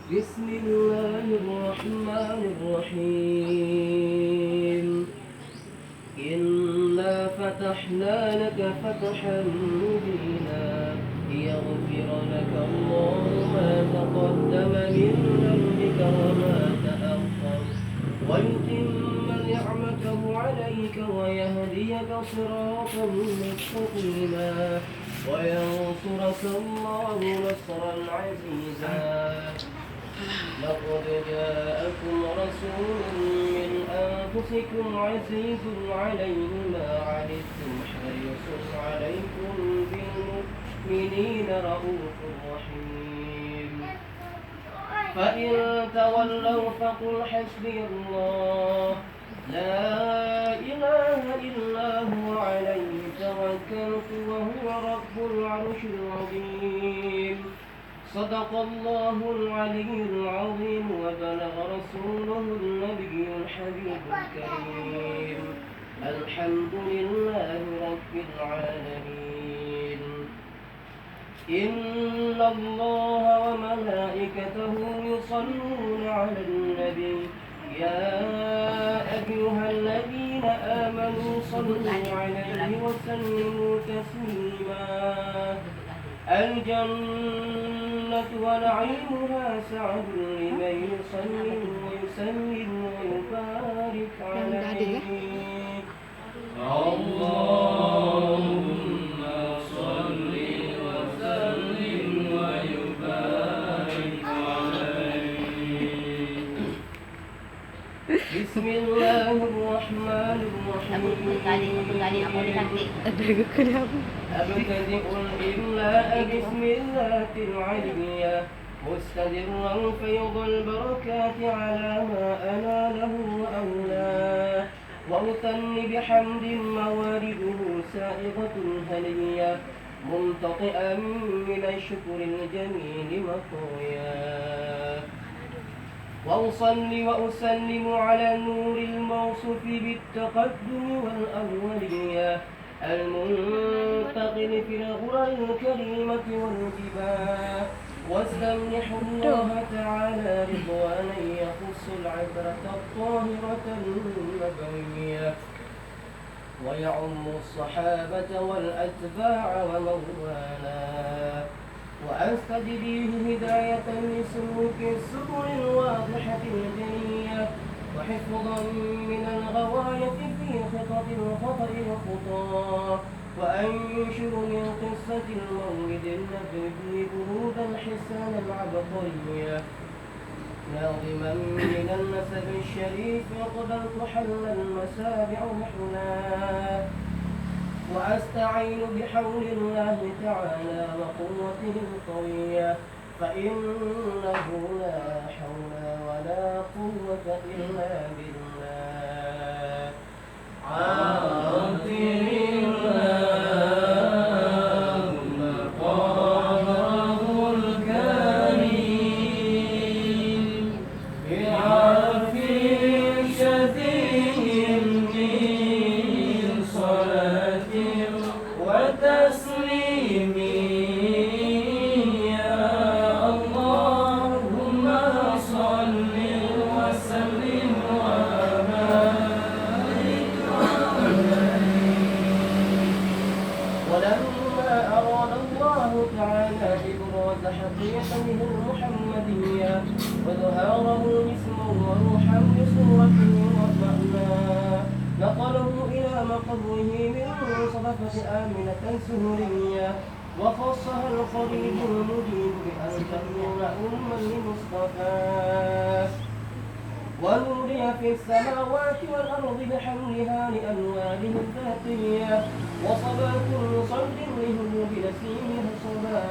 بسم الله الرحمن الرحيم. إنا فتحنا لك فتحا مبينا ليغفر لك الله ما تقدم من ذنبك وما تأخر ويتم نعمته عليك ويهديك صراطا مستقيما وينصرك الله نصرا عزيزا. لقد جاءكم رسول من أنفسكم عزيز عليه ما عنتم حريص عليكم بالمؤمنين رؤوف رحيم. فإن تولوا فقل حسبي الله لا إله إلا هو عليه توكلت وهو رب العرش العظيم. صدق الله العلي العظيم وبلغ رسوله النبي الحبيب الكريم. الحمد لله رب العالمين. إن الله وملائكته يصلون على النبي يا أيها الذين آمنوا صلوا عليه وسلموا تسليما. الجنة ونعيمها سعد لمن يصلي ويسلم ويبارك عليه. اللهم صل وسلم ويبارك عليه. بسم الله الرحمن الرحيم. أبتدئ الإملاء بسم الله العليا مستدرا فيض البركات على ما أناله وأولاه وأثني بحمد موارده سائغة هنية منتطئا من الشكر الجميل مطويا. وأصلي وأسلم على النور الموصوف بالتقدم والأولية المنتقل في الغرى الكريمة والجباه. واستمنح الله تعالى رضوانا يخص العبرة الطاهرة النبوية ويعم الصحابة والأتباع ومن والاه. وأستجديه هداية لسلوك السبل الواضحة الجلية وحفظا من الغواية في خطط الخطأ وخطاه. وأنشر من قصة المولد النبوي برود الحسان العبقرية ناظما من النسب الشريف قد تحل المسابع محناه. وأستعين بحول الله تعالى وقوته القوية فإنه لا حول ولا قوة إلا بالله. عاطر اللهم قدره الكريم بعرف شفيع من صلاة وتسليم. يا اللهم صل وسلم وبارك عليه. ولما أراد الله تعالى إبراز حقيقته المحمدية وظهاره جسما وروحا بصورته ومعناه نقله إلى مقره من صدفة آمنة سهرية وخصها القريب المجيب بأن تكون أما لمصطفاه. ونودي في السماوات والأرض بحملها لأنواله الذاتية وصبا كل صد له بنسيمه صبا.